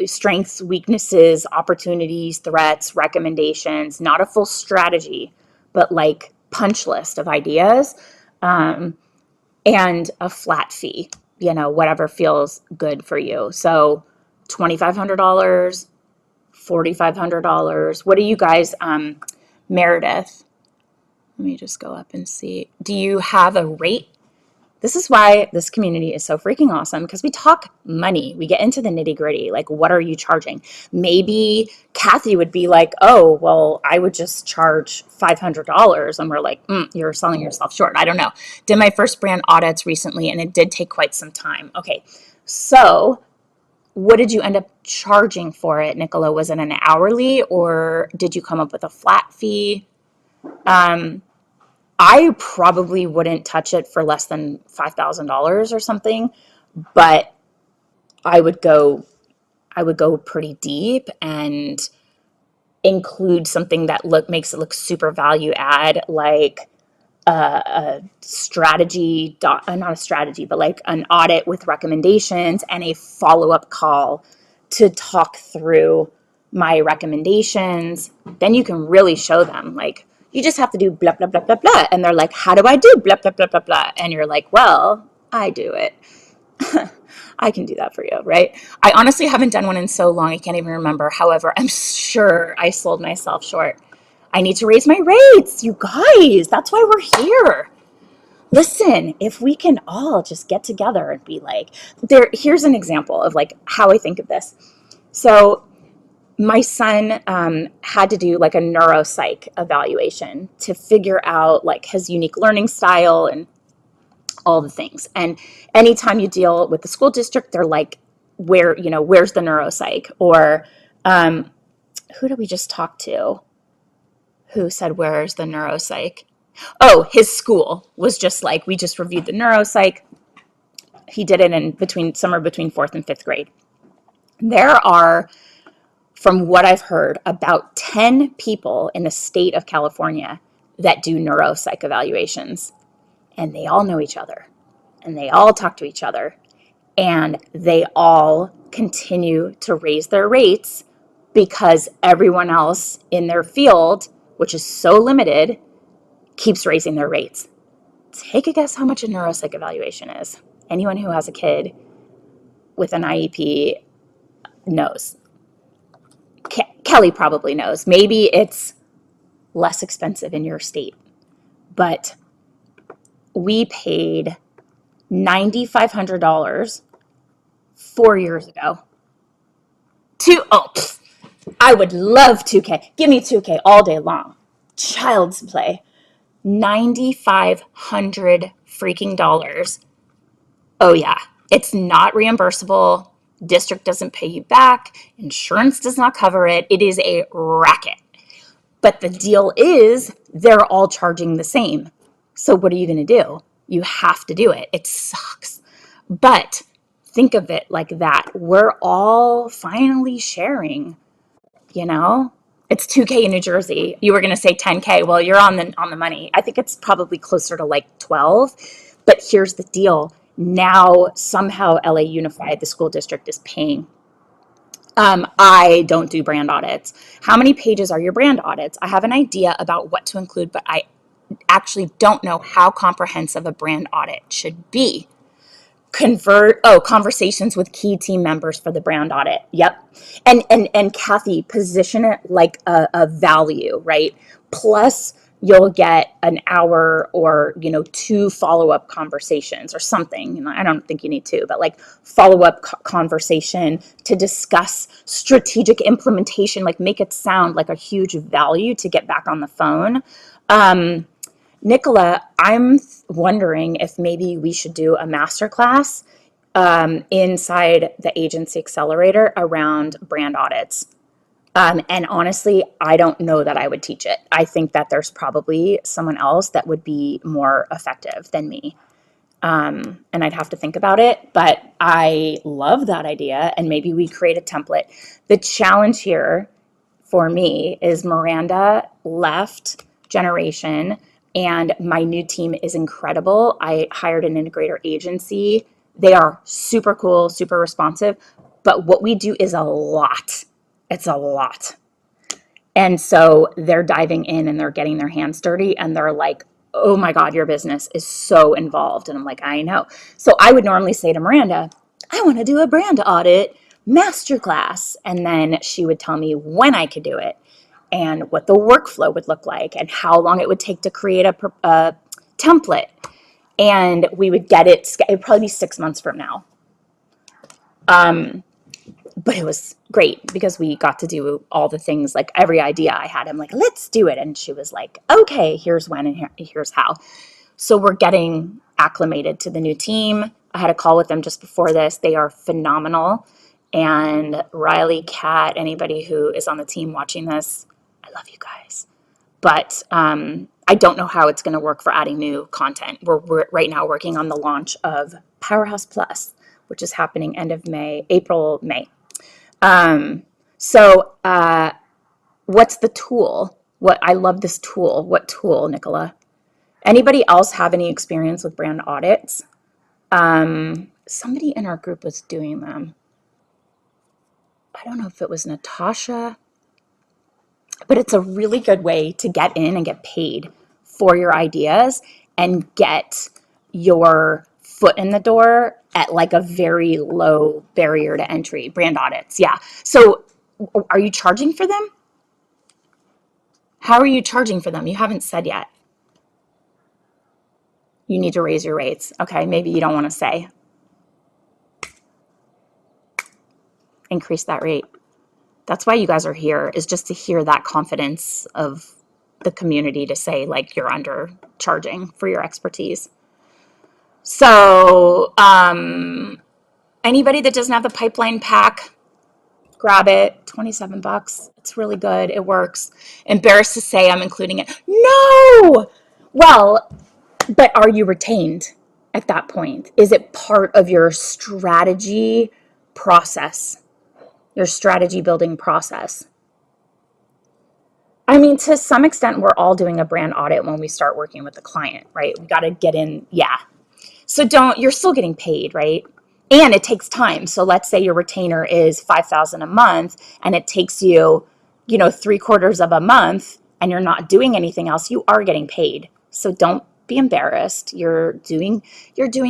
strengths, weaknesses, opportunities, threats, recommendations. Not a full strategy, but like punch list of ideas. And a flat fee, whatever feels good for you. So $2,500, $4,500. What do you guys, Meredith? Let me just go up and see. Do you have a rate? This is why this community is so freaking awesome, because we talk money. We get into the nitty gritty. Like, what are you charging? Maybe Kathy would be like, oh, well, I would just charge $500. And we're like, you're selling yourself short. I don't know. Did my first brand audits recently, and it did take quite some time. Okay. So what did you end up charging for it, Nicola? Was it an hourly, or did you come up with a flat fee? I probably wouldn't touch it for less than $5,000 or something, but I would go I would go pretty deep and include something that makes it look super value add, like a strategy, not a strategy, but like an audit with recommendations and a follow-up call to talk through my recommendations. Then you can really show them, like, you just have to do blah, blah, blah, blah, blah. And they're like, how do I do blah, blah, blah, blah, blah? And you're like, well, I do it. I can do that for you, right? I honestly haven't done one in so long, I can't even remember. However, I'm sure I sold myself short. I need to raise my rates, you guys. That's why we're here. Listen, if we can all just get together and be like, here's an example of like how I think of this. So my son had to do like a neuropsych evaluation to figure out like his unique learning style and all the things. And anytime you deal with the school district, they're like, where's the neuropsych? Or who did we just talk to? Who said, where's the neuropsych? Oh, his school was just like, we just reviewed the neuropsych. He did it somewhere between fourth and fifth grade. There are, from what I've heard, about 10 people in the state of California that do neuropsych evaluations. And they all know each other. And they all talk to each other. And they all continue to raise their rates because everyone else in their field, which is so limited, keeps raising their rates. Take a guess how much a neuropsych evaluation is. Anyone who has a kid with an IEP knows. Kelly probably knows. Maybe it's less expensive in your state, but we paid $9,500 4 years ago. I would love 2K. Give me 2K all day long. Child's play. 9,500 freaking dollars. Oh yeah, it's not reimbursable. District doesn't pay you back. Insurance does not cover it. It is a racket. But the deal is they're all charging the same. So what are you going to do? You have to do it. It sucks. But think of it like that. We're all finally sharing, you know? It's 2K in New Jersey. You were going to say 10K. Well, you're on the money. I think it's probably closer to like 12. But here's the deal. Now somehow LA Unified, the school district, is paying. I don't do brand audits. How many pages are your brand audits? I have an idea about what to include, but I actually don't know how comprehensive a brand audit should be. Conversations with key team members for the brand audit. Yep. And Kathy, position it like a value, right? Plus you'll get an hour or, two follow-up conversations or something. I don't think you need two, but like follow-up conversation to discuss strategic implementation, like make it sound like a huge value to get back on the phone. Nicola, I'm wondering if maybe we should do a masterclass inside the agency accelerator around brand audits. And honestly, I don't know that I would teach it. I think that there's probably someone else that would be more effective than me. And I'd have to think about it, but I love that idea. And maybe we create a template. The challenge here for me is Miranda left Generation, and my new team is incredible. I hired an integrator agency. They are super cool, super responsive, but what we do is a lot. It's a lot. And so they're diving in and they're getting their hands dirty and they're like, oh my God, your business is so involved. And I'm like, I know. So I would normally say to Miranda, I want to do a brand audit masterclass. And then she would tell me when I could do it and what the workflow would look like and how long it would take to create a template. And we would get it, it'd probably be 6 months from now. But it was great because we got to do all the things, like every idea I had, I'm like, let's do it. And she was like, okay, here's when and here's how. So we're getting acclimated to the new team. I had a call with them just before this. They are phenomenal. And Riley, Kat, anybody who is on the team watching this, I love you guys. But I don't know how it's going to work for adding new content. We're right now working on the launch of Powerhouse Plus, which is happening end of May, April, May. So what's the tool? I love this tool. What tool, Nicola? Anybody else have any experience with brand audits? Somebody in our group was doing them. I don't know if it was Natasha, but it's a really good way to get in and get paid for your ideas and get your foot in the door at like a very low barrier to entry. Brand audits. Yeah. So are you charging for them? How are you charging for them? You haven't said yet. You need to raise your rates. Okay, maybe you don't want to say. Increase that rate. That's why you guys are here, is just to hear that confidence of the community to say, like, you're undercharging for your expertise. So, anybody that doesn't have the pipeline pack, grab it. $27. It's really good. It works. Embarrassed to say I'm including it. No! Well, but are you retained at that point? Is it part of your strategy process, your strategy building process? I mean, to some extent, we're all doing a brand audit when we start working with the client, right? We got to get in. Yeah. So you're still getting paid, right? And it takes time. So let's say your retainer is $5,000 a month and it takes you, 3/4 of a month and you're not doing anything else. You are getting paid. So don't be embarrassed. You're doing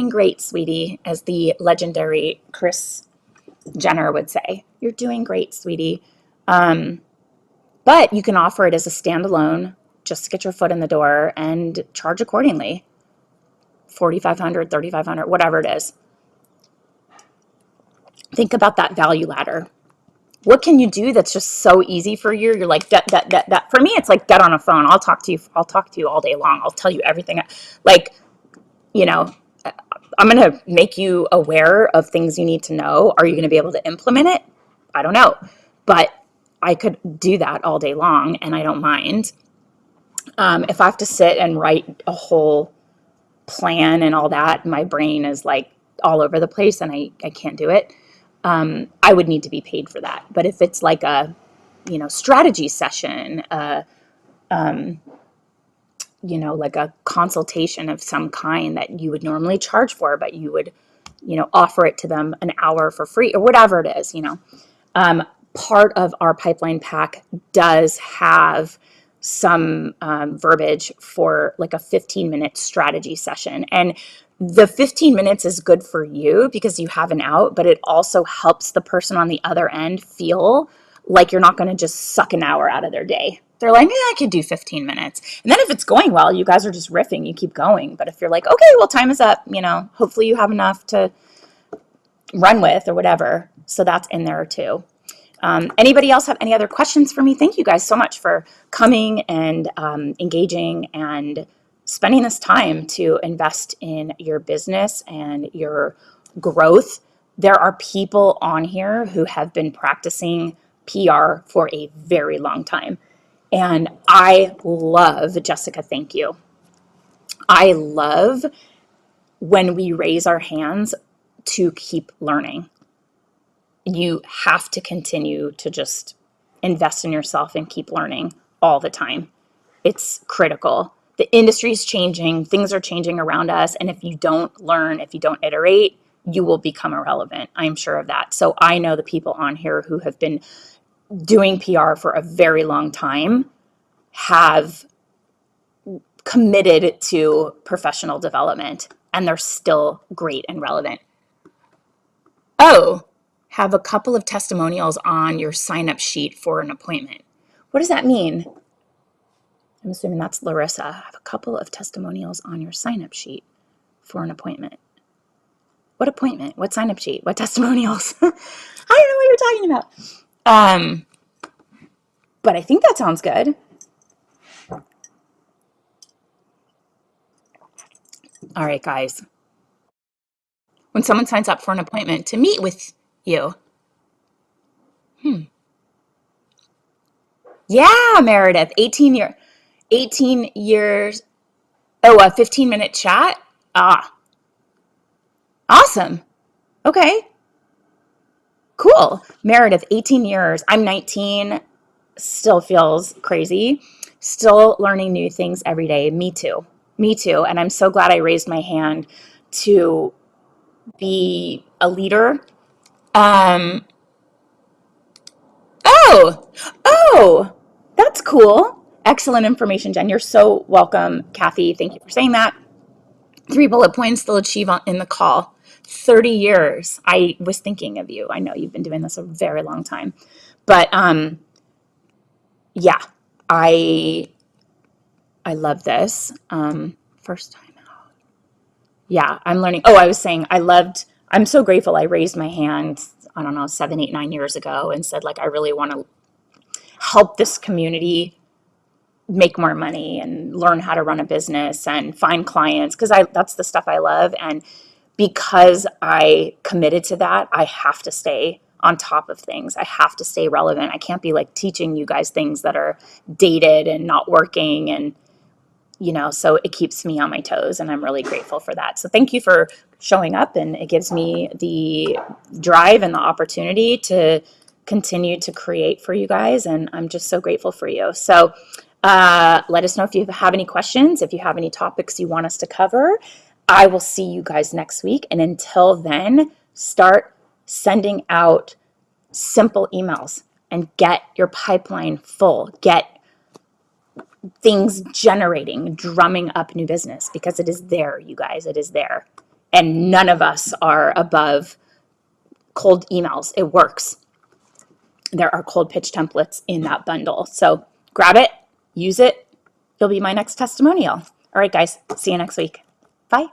great, sweetie, as the legendary Kris Jenner would say. You're doing great, sweetie. But you can offer it as a standalone just to get your foot in the door and charge accordingly. $4,500, $3,500, whatever it is. Think about that value ladder. What can you do that's just so easy for you? You're like, that. For me, it's like, get on a phone. I'll talk to you all day long. I'll tell you everything. Like, I'm going to make you aware of things you need to know. Are you going to be able to implement it? I don't know. But I could do that all day long, and I don't mind. If I have to sit and write a whole plan and all that, my brain is like all over the place, and I can't do it. I would need to be paid for that. But if it's like a, strategy session, like a consultation of some kind that you would normally charge for, but you would, offer it to them an hour for free or whatever it is, part of our pipeline pack does have some verbiage for like a 15-minute strategy session. And the 15 minutes is good for you because you have an out, but it also helps the person on the other end feel like you're not going to just suck an hour out of their day. They're like, I could do 15 minutes. And then if it's going well, you guys are just riffing, you keep going. But if you're like, okay, well, time is up, hopefully you have enough to run with or whatever. So that's in there too. Anybody else have any other questions for me? Thank you guys so much for coming and engaging and spending this time to invest in your business and your growth. There are people on here who have been practicing PR for a very long time. And I love, Jessica, thank you. I love when we raise our hands to keep learning. You have to continue to just invest in yourself and keep learning all the time. It's critical. The industry is changing, things are changing around us. And if you don't learn, if you don't iterate, you will become irrelevant. I'm sure of that. So I know the people on here who have been doing PR for a very long time have committed to professional development, and they're still great and relevant. Oh, have a couple of testimonials on your sign up sheet for an appointment. What does that mean? I'm assuming that's Larissa. Have a couple of testimonials on your sign up sheet for an appointment. What appointment? What sign up sheet? What testimonials? I don't know what you're talking about. But I think that sounds good. All right, guys. When someone signs up for an appointment to meet with you, yeah, Meredith, 18 years. Oh, a 15-minute chat. Ah, awesome. Okay, cool. Meredith, 18 years. I'm 19. Still feels crazy. Still learning new things every day. Me too. Me too. And I'm so glad I raised my hand to be a leader. Um, oh, oh, that's cool. Excellent information, Jen. You're so welcome, Kathy. Thank you for saying that. 3 bullet points they'll achieve in the call. 30 years. I was thinking of you. I know you've been doing this a very long time. But yeah, I love this. First time out. Yeah, I'm learning. Oh, I was saying I'm so grateful I raised my hand, I don't know, 7, 8, 9 years ago and said, like, I really want to help this community make more money and learn how to run a business and find clients because that's the stuff I love. And because I committed to that, I have to stay on top of things. I have to stay relevant. I can't be like teaching you guys things that are dated and not working. And so it keeps me on my toes, and I'm really grateful for that. So thank you for showing up, and it gives me the drive and the opportunity to continue to create for you guys, and I'm just so grateful for you. So let us know if you have any questions, if you have any topics you want us to cover. I will see you guys next week, and until then, start sending out simple emails and get your pipeline full. Get things generating, drumming up new business, because it is there, you guys. It is there. And none of us are above cold emails. It works. There are cold pitch templates in that bundle. So grab it, use it. You'll be my next testimonial. All right, guys. See you next week. Bye.